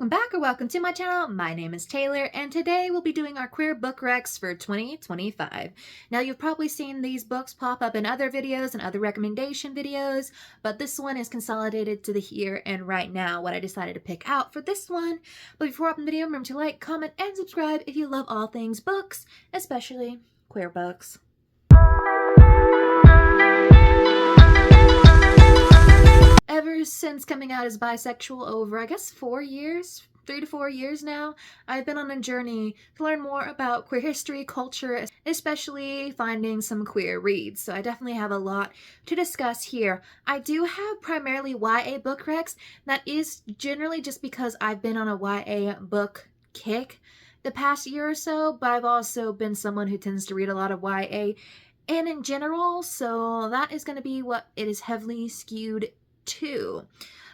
welcome back or welcome to my channel. My name is Taylor and today we'll be doing our queer book recs for 2025. Now you've probably seen these books pop up in other videos and other recommendation videos, but this one is consolidated to the here and right now, what I decided to pick out for this one. But before I open the video, remember to like, comment, and subscribe if you love all things books, especially queer books. Ever since coming out as bisexual over, I guess 3 to 4 years now, I've been on a journey to learn more about queer history, culture, especially finding some queer reads. So I definitely have a lot to discuss here. I do have primarily YA book recs. That is generally just because I've been on a YA book kick the past year or so, but I've also been someone who tends to read a lot of YA and in general, so that is going to be what it is heavily skewed to.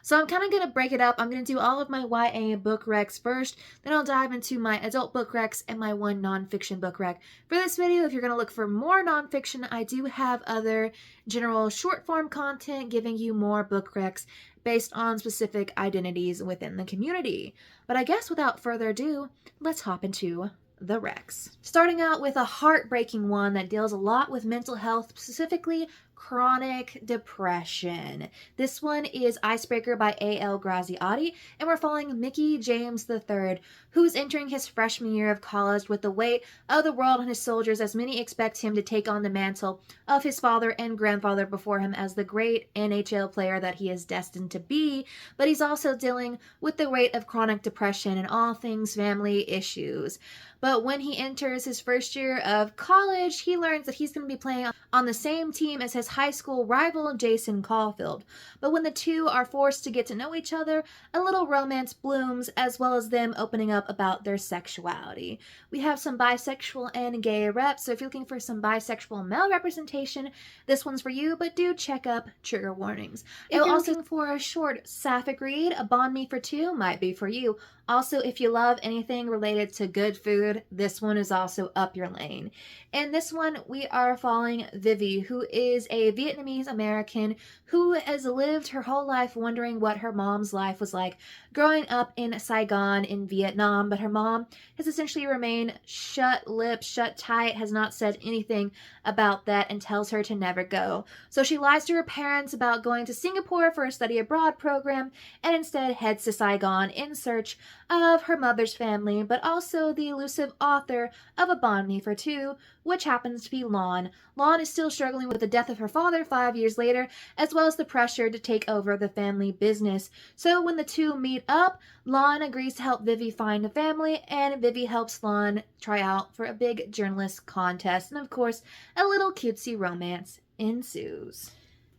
So I'm kind of going to break it up. I'm going to do all of my YA book recs first, then I'll dive into my adult book recs and my one nonfiction book rec. For this video, if you're going to look for more nonfiction, I do have other general short form content giving you more book recs based on specific identities within the community. But I guess without further ado, let's hop into the recs. Starting out with a heartbreaking one that deals a lot with mental health, specifically chronic depression. This one is Icebreaker by A.L. Graziati, and we're following Mickey James III, who's entering his freshman year of college with the weight of the world on his shoulders, as many expect him to take on the mantle of his father and grandfather before him as the great NHL player that he is destined to be, but he's also dealing with the weight of chronic depression and all things family issues. But when he enters his first year of college, he learns that he's going to be playing on the same team as his high school rival, Jason Caulfield. But when the two are forced to get to know each other, a little romance blooms, as well as them opening up about their sexuality. We have some bisexual and gay reps, so if you're looking for some bisexual male representation, this one's for you, but do check up trigger warnings. If you're also looking for a short sapphic read, A Bond Me for Two might be for you. Also, if you love anything related to good food, this one is also up your lane. In this one, we are following Vivi, who is a Vietnamese American who has lived her whole life wondering what her mom's life was like growing up in Saigon in Vietnam, but her mom has essentially remained shut-lipped, shut tight, has not said anything about that, and tells her to never go. So she lies to her parents about going to Singapore for a study abroad program and instead heads to Saigon in search of her mother's family, but also the elusive author of A Bond Me for Two, which happens to be Lon. Lon is still struggling with the death of her father 5 years later, as well as the pressure to take over the family business. So when the two meet up, Lon agrees to help Vivi find a family, and Vivi helps Lon try out for a big journalist contest, and of course, a little cutesy romance ensues.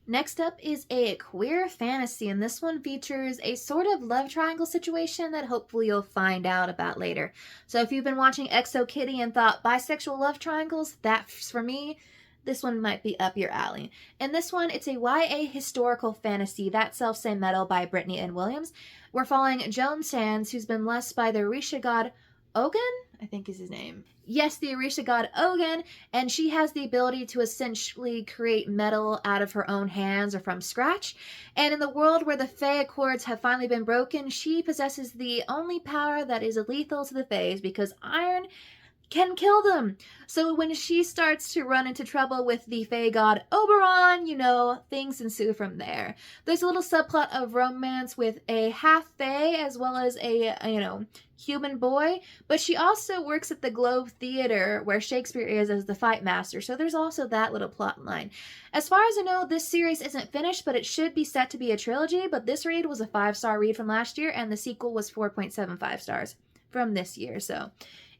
Next up is a queer fantasy, and this one features a sort of love triangle situation that hopefully you'll find out about later. So if you've been watching XO Kitty and thought bisexual love triangles, that's for me, this one might be up your alley. In this one, it's a YA historical fantasy, That Selfsame Metal by Brittany Ann Williams. We're following Joan Sands, who's been blessed by the Orisha god Ogun, I think is his name. Yes, the Orisha god Ogun, and she has the ability to essentially create metal out of her own hands or from scratch. And in the world where the Fae Accords have finally been broken, she possesses the only power that is lethal to the Faes, because iron can kill them. So when she starts to run into trouble with the Fae god Oberon, things ensue from there. There's a little subplot of romance with a half Fae as well as a, human boy, but she also works at the Globe Theater where Shakespeare is as the fight master, so there's also that little plot line. As far as I know, this series isn't finished, but it should be set to be a trilogy, but this read was a 5-star read from last year, and the sequel was 4.75 stars from this year, so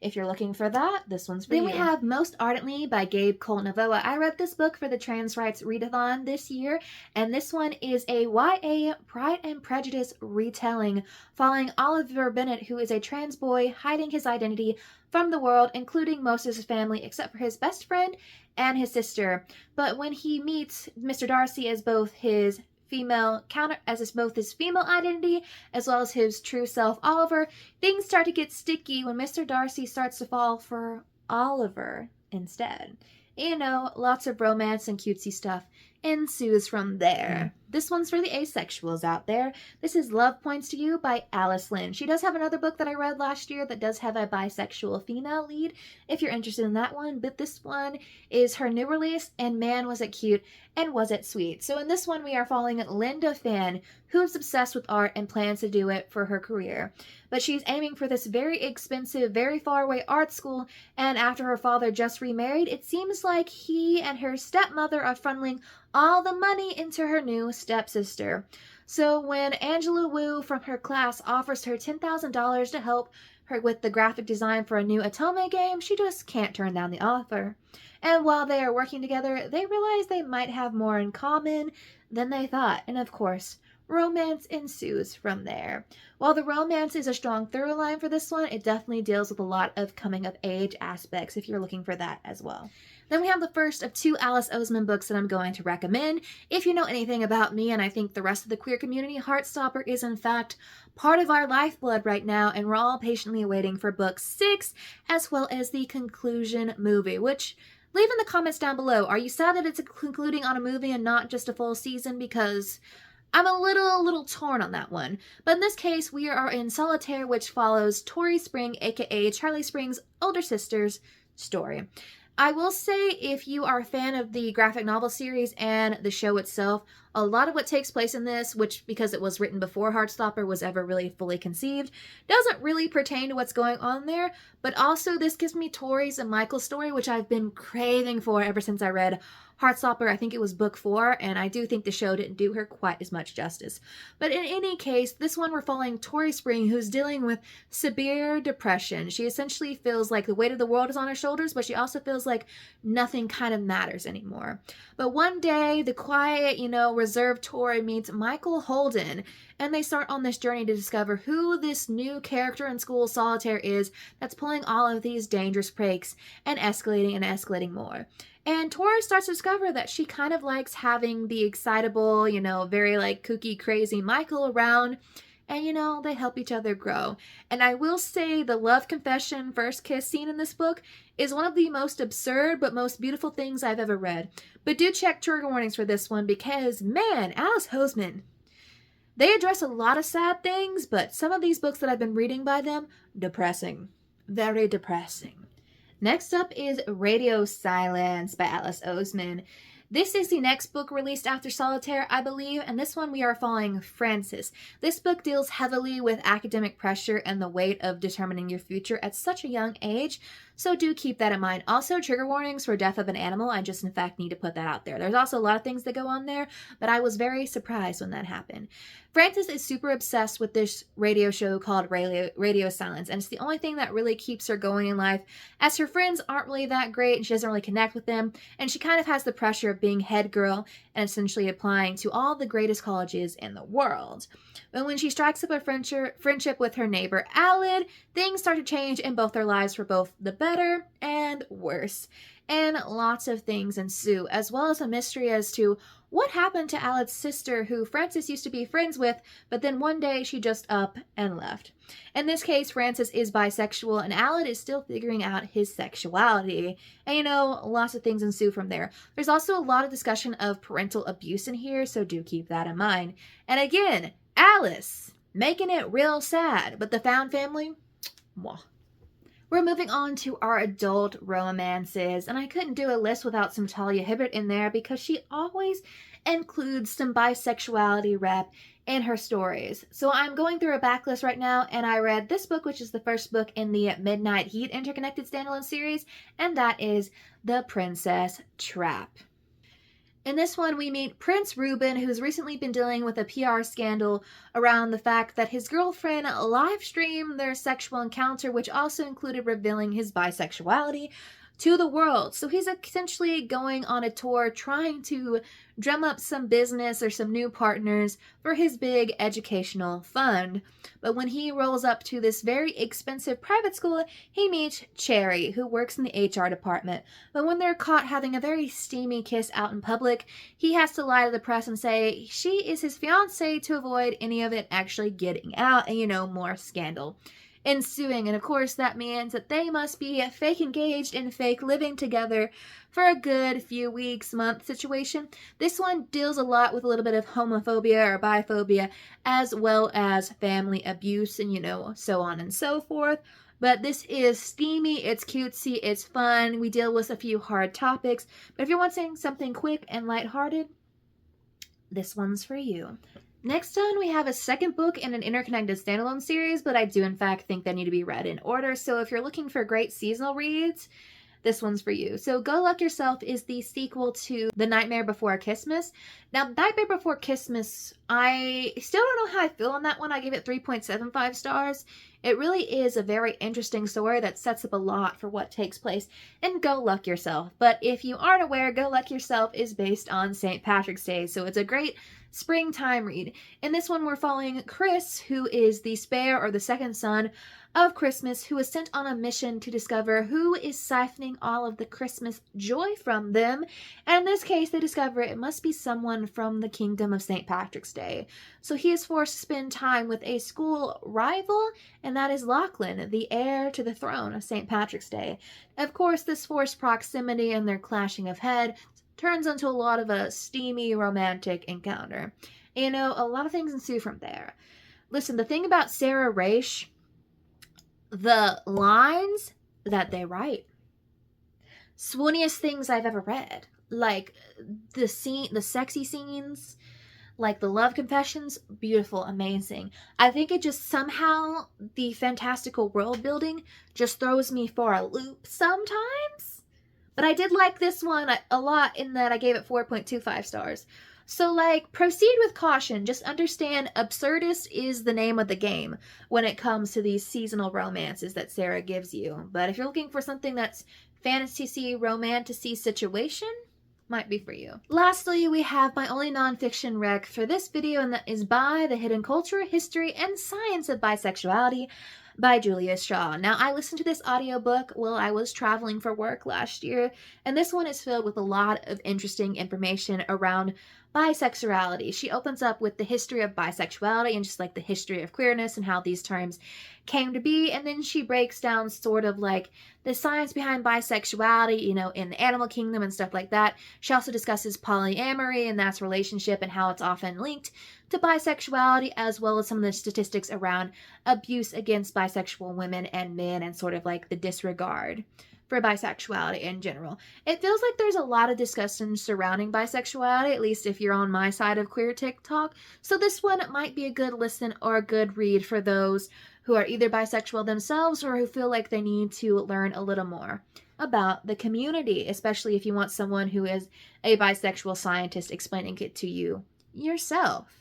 if you're looking for that, this one's for you. Then we have Most Ardently by Gabe Cole-Novoa. I read this book for the Trans Rights Readathon this year, and this one is a YA Pride and Prejudice retelling following Oliver Bennett, who is a trans boy hiding his identity from the world, including most of his family except for his best friend and his sister. But when he meets Mr. Darcy as both his both his female identity as well as his true self, Oliver, things start to get sticky when Mr. Darcy starts to fall for Oliver instead. Lots of romance and cutesy stuff ensues from there. This one's for the asexuals out there. This is Love Points to You by Alice Lynn. She does have another book that I read last year that does have a bisexual female lead, if you're interested in that one. But this one is her new release, and man, was it cute and was it sweet. So in this one, we are following Linda Fan, who's obsessed with art and plans to do it for her career. But she's aiming for this very expensive, very far away art school, and after her father just remarried, it seems like he and her stepmother are funneling all the money into her new stepsister. So when Angela Wu from her class offers her $10,000 to help her with the graphic design for a new Atome game, she just can't turn down the offer. And while they are working together, they realize they might have more in common than they thought. And of course, romance ensues from there. While the romance is a strong through line for this one, it definitely deals with a lot of coming of age aspects if you're looking for that as well. Then we have the first of 2 Alice Oseman books that I'm going to recommend. If you know anything about me, and I think the rest of the queer community, Heartstopper is in fact part of our lifeblood right now, and we're all patiently waiting for book 6 as well as the conclusion movie, which leave in the comments down below. Are you sad that it's concluding on a movie and not just a full season? Because I'm a little torn on that one. But in this case, we are in Solitaire, which follows Tori Spring, aka Charlie Spring's older sister's story. I will say, if you are a fan of the graphic novel series and the show itself, a lot of what takes place in this, which because it was written before Heartstopper was ever really fully conceived, doesn't really pertain to what's going on there. But also this gives me Tori's and Michael's story, which I've been craving for ever since I read Heartstopper. I think it was book 4, and I do think the show didn't do her quite as much justice. But in any case, this one we're following Tori Spring, who's dealing with severe depression. She essentially feels like the weight of the world is on her shoulders, but she also feels like nothing kind of matters anymore. But one day, the quiet, reserved Tori meets Michael Holden, and they start on this journey to discover who this new character in school Solitaire is that's pulling all of these dangerous pranks and escalating more. And Tori starts to discover that she kind of likes having the excitable, very kooky, crazy Michael around. And, they help each other grow. And I will say the love confession first kiss scene in this book is one of the most absurd but most beautiful things I've ever read. But do check trigger warnings for this one because, man, Alice Oseman, they address a lot of sad things, but some of these books that I've been reading by them, depressing. Very depressing. Next up is Radio Silence by Alice Oseman. This is the next book released after Solitaire, I believe, and this one we are following Frances. This book deals heavily with academic pressure and the weight of determining your future at such a young age, so do keep that in mind. Also, trigger warnings for death of an animal. I just, in fact, need to put that out there. There's also a lot of things that go on there, but I was very surprised when that happened. Frances is super obsessed with this radio show called Radio Silence, and it's the only thing that really keeps her going in life, as her friends aren't really that great, and she doesn't really connect with them, and she kind of has the pressure of being head girl and essentially applying to all the greatest colleges in the world. But when she strikes up a friendship with her neighbor Alid, things start to change in both their lives for both the better and worse. And lots of things ensue, as well as a mystery as to what happened to Alid's sister, who Frances used to be friends with, but then one day she just up and left. In this case, Frances is bisexual, and Alid is still figuring out his sexuality. And lots of things ensue from there. There's also a lot of discussion of parental abuse in here, so do keep that in mind. And again, Alice, making it real sad, but the found family, mwah. We're moving on to our adult romances, and I couldn't do a list without some Talia Hibbert in there because she always includes some bisexuality rep in her stories. So I'm going through a backlist right now, and I read this book, which is the first book in the Midnight Heat interconnected standalone series, and that is The Princess Trap. In this one, we meet Prince Ruben, who's recently been dealing with a PR scandal around the fact that his girlfriend live-streamed their sexual encounter, which also included revealing his bisexuality to the world. So he's essentially going on a tour trying to drum up some business or some new partners for his big educational fund. But when he rolls up to this very expensive private school, he meets Cherry, who works in the HR department. But when they're caught having a very steamy kiss out in public, he has to lie to the press and say she is his fiancée to avoid any of it actually getting out and, more scandal. ensuing. And of course, that means that they must be fake engaged and fake living together for a good few weeks, month situation. This one deals a lot with a little bit of homophobia or biphobia, as well as family abuse and, so on and so forth. But this is steamy, it's cutesy, it's fun. We deal with a few hard topics. But if you're wanting something quick and lighthearted, this one's for you. Next on, we have a second book in an interconnected standalone series, but I do in fact think they need to be read in order. So if you're looking for great seasonal reads, this one's for you. So Go Luck Yourself is the sequel to The Nightmare Before Christmas. Now, Nightmare Before Christmas, I still don't know how I feel on that one. I gave it 3.75 stars. It really is a very interesting story that sets up a lot for what takes place in Go Luck Yourself. But if you aren't aware, Go Luck Yourself is based on St. Patrick's Day, so it's a great springtime read. In this one, we're following Chris, who is the spare or the second son of Christmas, who is sent on a mission to discover who is siphoning all of the Christmas joy from them. And in this case, they discover it must be someone from the kingdom of St. Patrick's Day. So he is forced to spend time with a school rival, and that is Lachlan, the heir to the throne of St. Patrick's Day. Of course, this forced proximity and their clashing of heads turns into a lot of a steamy romantic encounter. A lot of things ensue from there. Listen, the thing about Sarah Raish, the lines that they write, swooniest things I've ever read. Like the sexy scenes, like the love confessions, beautiful, amazing. I think it just somehow, the fantastical world building just throws me for a loop sometimes. But I did like this one a lot in that I gave it 4.25 stars. So, proceed with caution. Just understand absurdist is the name of the game when it comes to these seasonal romances that Sarah gives you. But if you're looking for something that's fantasy, romantic-y situation, might be for you. Lastly, we have my only nonfiction rec for this video, and that is by The Hidden Culture, History, and Science of Bisexuality by Julia Shaw. Now, I listened to this audiobook while I was traveling for work last year, and this one is filled with a lot of interesting information around bisexuality. She opens up with the history of bisexuality and just the history of queerness and how these terms came to be, and then she breaks down sort of the science behind bisexuality, in the animal kingdom and stuff like that. She also discusses polyamory and that's relationship and how it's often linked to bisexuality, as well as some of the statistics around abuse against bisexual women and men and sort of the disregard for bisexuality in general. It feels like there's a lot of discussion surrounding bisexuality, at least if you're on my side of queer TikTok. So this one might be a good listen or a good read for those who are either bisexual themselves or who feel like they need to learn a little more about the community, especially if you want someone who is a bisexual scientist explaining it to you yourself.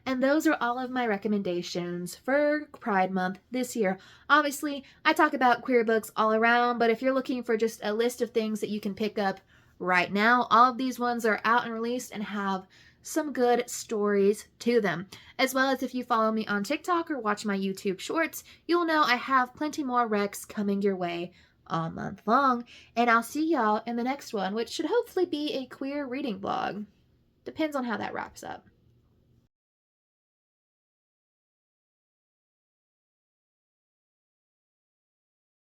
And those are all of my recommendations for Pride Month this year. Obviously, I talk about queer books all around, but if you're looking for just a list of things that you can pick up right now, all of these ones are out and released and have some good stories to them. As well as if you follow me on TikTok or watch my YouTube shorts, you'll know I have plenty more recs coming your way all month long. And I'll see y'all in the next one, which should hopefully be a queer reading vlog. Depends on how that wraps up.